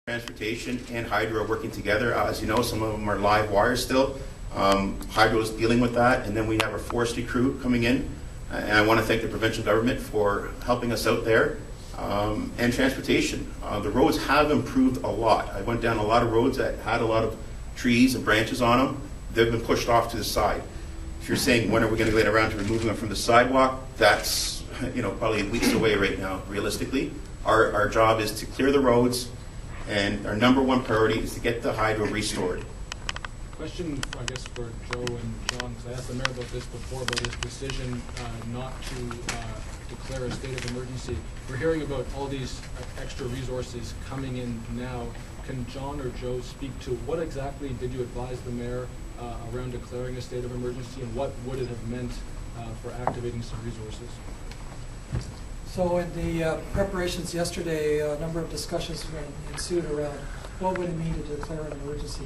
Transportation and Hydro are working together. As you know, some of them are live wires still. Hydro is dealing with that, and then we have our forestry crew coming in. And I want to thank the provincial government for helping us out there. And transportation. The roads have improved a lot. I went down a lot of roads that had a lot of trees and branches on them. They've been pushed off to the side. If you're saying when are we going to get around to removing them from the sidewalk, that's probably weeks away right now, realistically. Our job is to clear the roads, and our number one priority is to get the hydro restored. Question, I guess, for Joe and John, because I asked the mayor about this before, about his decision not to declare a state of emergency. We're hearing about all these extra resources coming in now. Can John or Joe speak to what exactly did you advise the mayor around declaring a state of emergency, and what would it have meant for activating some resources? So in the preparations yesterday, a number of discussions ensued around what would it mean to declare an emergency.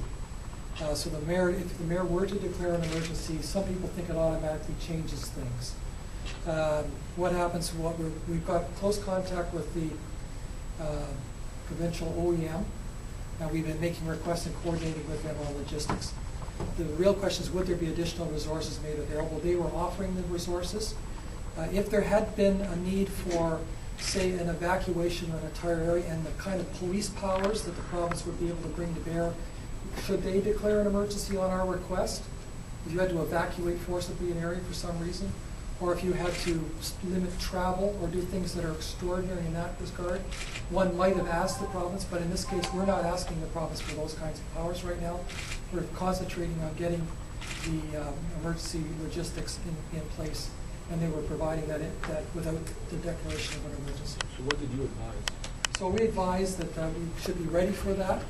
So the mayor, if the mayor were to declare an emergency, some people think it automatically changes things. What happens? We've got close contact with the provincial OEM, and we've been making requests and coordinating with them on logistics. The real question is, would there be additional resources made available? They were offering the resources. If there had been a need for, say, an evacuation of an entire area and the kind of police powers that the province would be able to bring to bear, should they declare an emergency on our request? If you had to evacuate forcibly an area for some reason, or if you had to limit travel or do things that are extraordinary in that regard, one might have asked the province, but in this case, we're not asking the province for those kinds of powers right now. We're concentrating on getting the emergency logistics in place, and they were providing that without the declaration of an emergency. So what did you advise? So we advised that we should be ready for that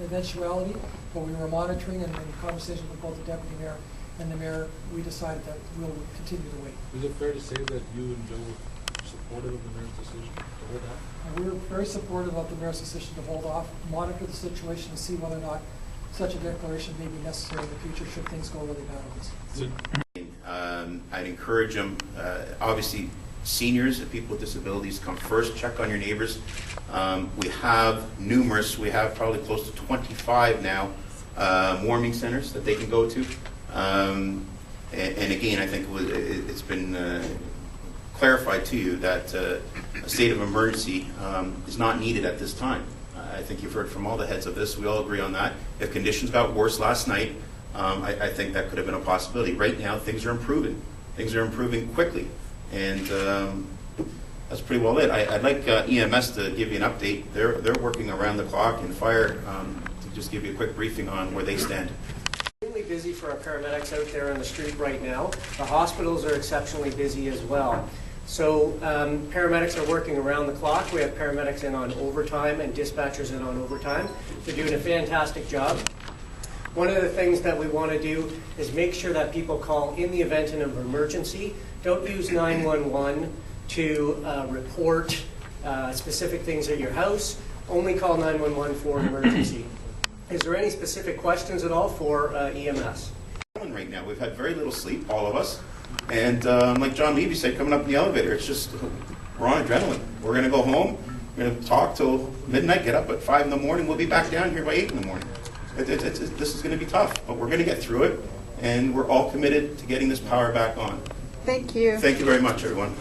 eventuality, but we were monitoring, and in conversation with both the deputy mayor and the mayor, we decided that we'll continue to wait. Is it fair to say that you and Joe were supportive of the mayor's decision to hold off? And we were very supportive of the mayor's decision to hold off, monitor the situation, and see whether or not such a declaration may be necessary in the future should things go really bad on this. I'd encourage them, obviously, seniors and people with disabilities come first. Check on your neighbors. We have probably close to 25 now warming centers that they can go to. And again, I think it's been clarified to you that a state of emergency is not needed at this time. I think you've heard from all the heads of this. We all agree on that. If conditions got worse last night, I think that could have been a possibility. Right now, things are improving. Things are improving quickly. And that's pretty well it. I'd like EMS to give you an update. They're working around the clock, and fire to just give you a quick briefing on where they stand. Extremely busy for our paramedics out there on the street right now. The hospitals are exceptionally busy as well. So paramedics are working around the clock. We have paramedics in on overtime and dispatchers in on overtime. They're doing a fantastic job. One of the things that we want to do is make sure that people call in the event of an emergency. Don't use 911 to report specific things at your house. Only call 911 for an emergency. Is there any specific questions at all for EMS? Right now, we've had very little sleep, all of us. And like John Levy said, coming up in the elevator, it's just, we're on adrenaline. We're going to go home, we're going to talk till midnight, get up at 5 in the morning. We'll be back down here by 8 in the morning. This is going to be tough, but we're going to get through it. And we're all committed to getting this power back on. Thank you. Thank you very much, everyone.